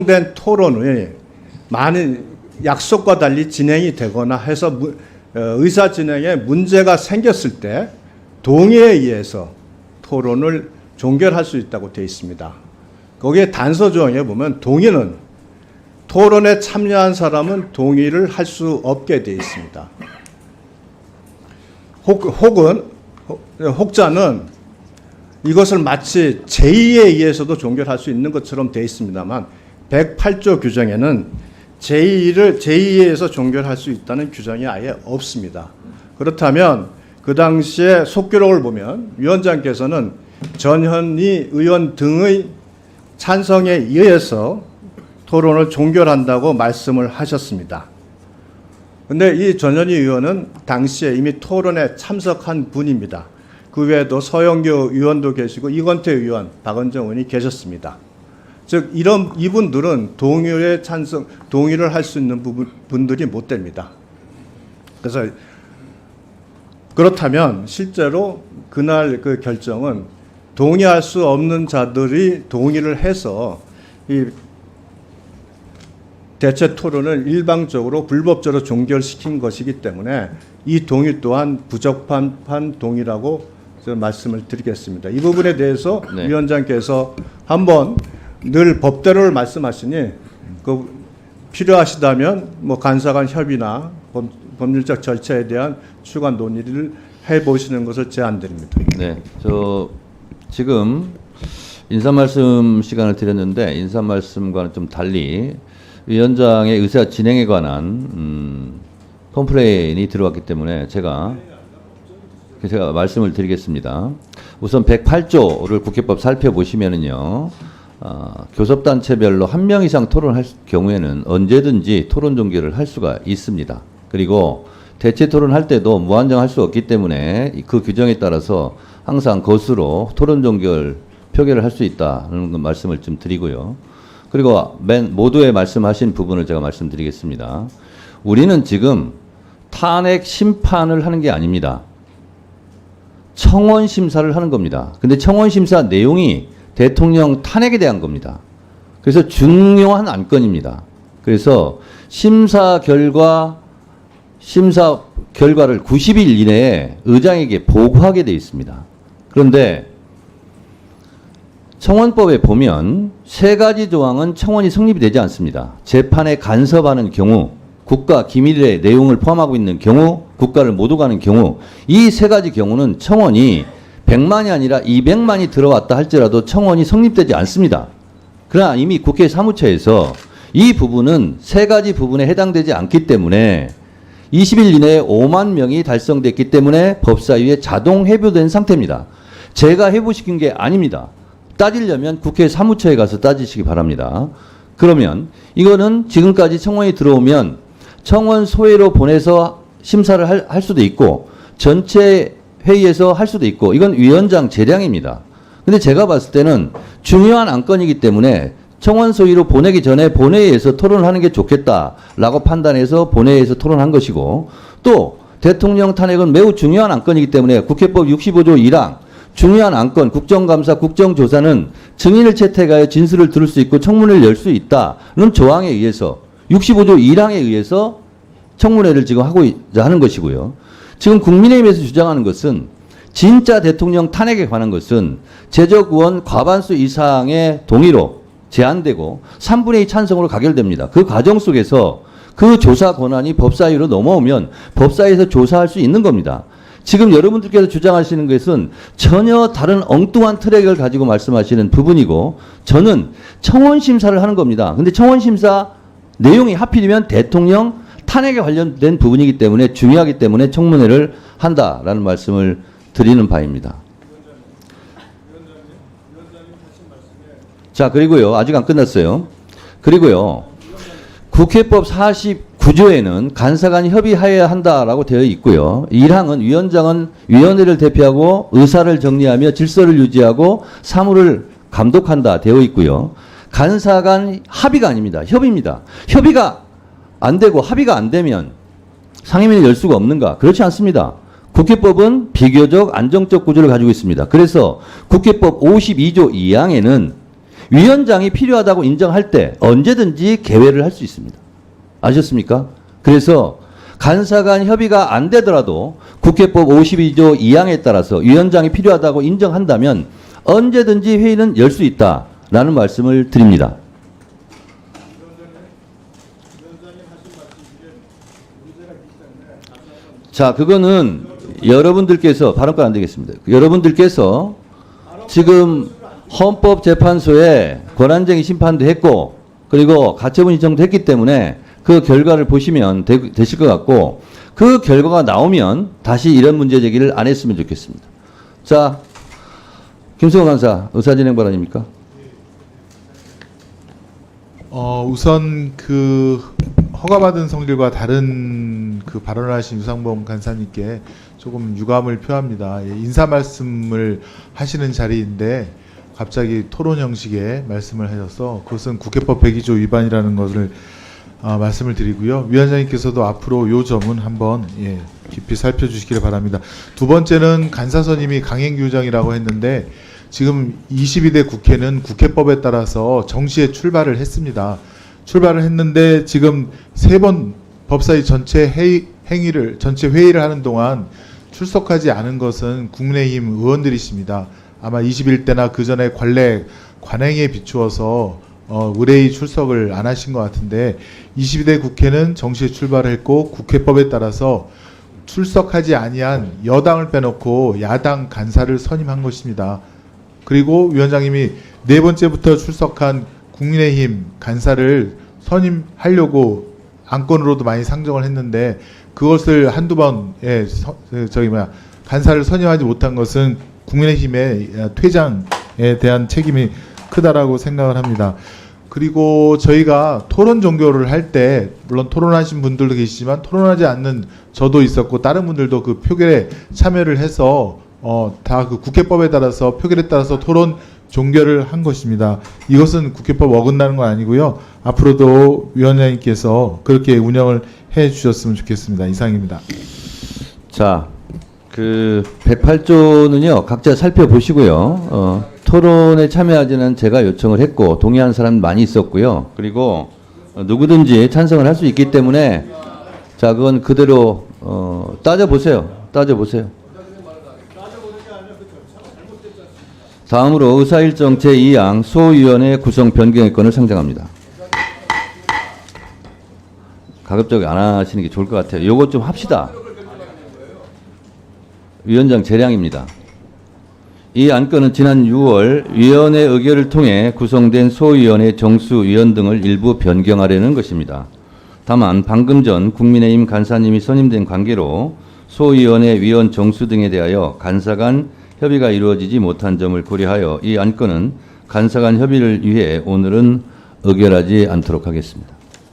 된 토론이 많은 약속과 달리 진행이 되거나 해서 의사 진행에 문제가 생겼을 때 동의에 의해서 토론을 종결할 수 있다고 되어 있습니다. 거기에 단서 조항에 보면 동의는 토론에 참여한 사람은 동의를 할 수 없게 되어 있습니다. 혹자는 이것을 마치 제의에 의해서도 종결할 수 있는 것처럼 되어 있습니다만 108조 규정에는 제의에 의해서 종결할 수 있다는 규정이 아예 없습니다. 그렇다면 그 당시에 속기록을 보면 위원장께서는 전현희 의원 등의 찬성에 의해서 토론을 종결한다고 말씀을 하셨습니다. 그런데 이 전현희 의원은 당시에 이미 토론에 참석한 분입니다. 그 외에도 서영교 의원도 계시고 이건태 의원, 박은정 의원이 계셨습니다. 즉 이분들은 동의를 할 수 있는 분들이 못 됩니다. 그래서 그렇다면 실제로 그날 그 결정은 동의할 수 없는 자들이 동의를 해서 이 대체 토론을 일방적으로 불법적으로 종결시킨 것이기 때문에 이 동의 또한 부적합한 동의라고 말씀을 드리겠습니다. 이 부분에 대해서 네. 위원장께서 한번 늘 법대로를 말씀하시니 그 필요하시다면 뭐 간사간 협의나 법률적 절차에 대한 추가 논의를 해보시는 것을 제안드립니다. 네, 지금 인사 말씀 시간을 드렸는데 인사 말씀과는 좀 달리 위원장의 의사 진행에 관한 컴플레인이 들어왔기 때문에 제가 말씀을 드리겠습니다. 우선 108조를 국회법 살펴보시면은요, 교섭단체별로 한 명 이상 토론할 경우에는 언제든지 토론 종결을 할 수가 있습니다. 그리고 대체 토론할 때도 무한정할 수 없기 때문에 그 규정에 따라서 항상 것으로 토론 종결 표결을 할 수 있다는 말씀을 좀 드리고요. 그리고 모두의 말씀하신 부분을 제가 말씀드리겠습니다. 우리는 지금 탄핵 심판을 하는 게 아닙니다. 청원 심사를 하는 겁니다. 근데 청원 심사 내용이 대통령 탄핵에 대한 겁니다. 그래서 중요한 안건입니다. 그래서 심사 결과를 90일 이내에 의장에게 보고하게 되어 있습니다. 그런데 청원법에 보면 세 가지 조항은 청원이 성립이 되지 않습니다. 재판에 간섭하는 경우, 국가 기밀의 내용을 포함하고 있는 경우, 국가를 못 오가는 경우, 이 세 가지 경우는 청원이 100만이 아니라 200만이 들어왔다 할지라도 청원이 성립되지 않습니다. 그러나 이미 국회 사무처에서 이 부분은 세 가지 부분에 해당되지 않기 때문에 20일 이내에 5만 명이 달성됐기 때문에 법사위에 자동 회부된 상태입니다. 제가 회부시킨 게 아닙니다. 따지려면 국회 사무처에 가서 따지시기 바랍니다. 그러면 이거는 지금까지 청원이 들어오면 청원 소회로 보내서 심사를 할 수도 있고 전체 회의에서 할 수도 있고 이건 위원장 재량입니다. 근데 제가 봤을 때는 중요한 안건이기 때문에 청원 소위로 보내기 전에 본회의에서 토론을 하는 게 좋겠다라고 판단해서 본회의에서 토론한 것이고 또 대통령 탄핵은 매우 중요한 안건이기 때문에 국회법 65조 1항 중요한 안건 국정감사 국정조사는 증인을 채택하여 진술을 들을 수 있고 청문회를 열 수 있다는 조항에 의해서 65조 1항에 의해서 청문회를 지금 하는 것이고요. 지금 국민의힘에서 주장하는 것은 진짜 대통령 탄핵에 관한 것은 재적 의원 과반수 이상의 동의로 제한되고 3분의 2 찬성으로 가결됩니다. 그 과정 속에서 그 조사 권한이 법사위로 넘어오면 법사위에서 조사할 수 있는 겁니다. 지금 여러분들께서 주장하시는 것은 전혀 다른 엉뚱한 트랙을 가지고 말씀하시는 부분이고 저는 청원 심사를 하는 겁니다. 근데 청원 심사 내용이 하필이면 대통령 탄핵에 관련된 부분이기 때문에 중요하기 때문에 청문회를 한다라는 말씀을 드리는 바입니다. 자, 그리고요. 아직 안 끝났어요. 그리고요. 국회법 49조에는 간사간 협의하여야 한다라고 되어 있고요. 1항은 위원장은 위원회를 대표하고 의사를 정리하며 질서를 유지하고 사무를 감독한다 되어 있고요. 간사간 합의가 아닙니다. 협의입니다. 협의가 안 되고 합의가 안 되면 상임위를 열 수가 없는가? 그렇지 않습니다. 국회법은 비교적 안정적 구조를 가지고 있습니다. 그래서 국회법 52조 2항에는 위원장이 필요하다고 인정할 때 언제든지 개회를 할 수 있습니다. 아셨습니까? 그래서 간사 간 협의가 안 되더라도 국회법 52조 2항에 따라서 위원장이 필요하다고 인정한다면 언제든지 회의는 열 수 있다라는 말씀을 드립니다. 자, 그거는 여러분들께서 발언권 안 되겠습니다. 여러분들께서 지금 헌법재판소에 권한쟁의 심판도 했고 그리고 가처분 신청도 했기 때문에 그 결과를 보시면 되실 것 같고 그 결과가 나오면 다시 이런 문제 제기를 안 했으면 좋겠습니다. 자, 김승호 간사 의사진행 발언입니까? 우선 그 허가받은 성질과 다른 그 발언을 하신 유상범 간사님께 조금 유감을 표합니다. 예, 인사 말씀을 하시는 자리인데 갑자기 토론 형식의 말씀을 하셔서 그것은 국회법 102조 위반이라는 것을 말씀을 드리고요. 위원장님께서도 앞으로 요 점은 한번 깊이 살펴주시기를 바랍니다. 두 번째는 간사 선임이 강행규정이라고 했는데 지금 22대 국회는 국회법에 따라서 정시에 출발을 했습니다. 출발을 했는데 지금 3번 법사위 전체 회의를 하는 동안 출석하지 않은 것은 국민의힘 의원들이십니다. 아마 21대나 그 전에 관행에 비추어서 의뢰의 출석을 안 하신 것 같은데 22대 국회는 정시에 출발했고 국회법에 따라서 출석하지 아니한 여당을 빼놓고 야당 간사를 선임한 것입니다. 그리고 위원장님이 4번째부터 출석한 국민의힘 간사를 선임하려고 안건으로도 많이 상정을 했는데 그것을 한두 번 간사를 선임하지 못한 것은 국민의힘의 퇴장에 대한 책임이 크다라고 생각을 합니다. 그리고 저희가 토론 종교를 할 때 물론 토론하신 분들도 계시지만 토론하지 않는 저도 있었고 다른 분들도 그 표결에 참여를 해서 다 그 국회법에 따라서 표결에 따라서 토론 종결을 한 것입니다. 이것은 국회법 어긋나는 건 아니고요. 앞으로도 위원장님께서 그렇게 운영을 해 주셨으면 좋겠습니다. 이상입니다. 자, 그 108조는요 각자 살펴보시고요. 토론에 참여하지는 제가 요청을 했고 동의하는 사람 많이 있었고요. 그리고 누구든지 찬성을 할 수 있기 때문에 자 그건 그대로 따져보세요. 다음으로 의사일정 제2항 소위원회 구성 변경의 건을 상정합니다. 가급적 안 하시는 게 좋을 것 같아요. 요것 좀 합시다. 위원장 재량입니다. 이 안건은 지난 6월 위원회 의결을 통해 구성된 소위원회 정수위원 등을 일부 변경하려는 것입니다. 다만 방금 전 국민의힘 간사님이 선임된 관계로 소위원회 위원 정수 등에 대하여 간사 간 협의가 이루어지지 못한 점을 고려하여 이 안건은 간사 간 협의를 위해 오늘은 의결하지 않도록 하겠습니다.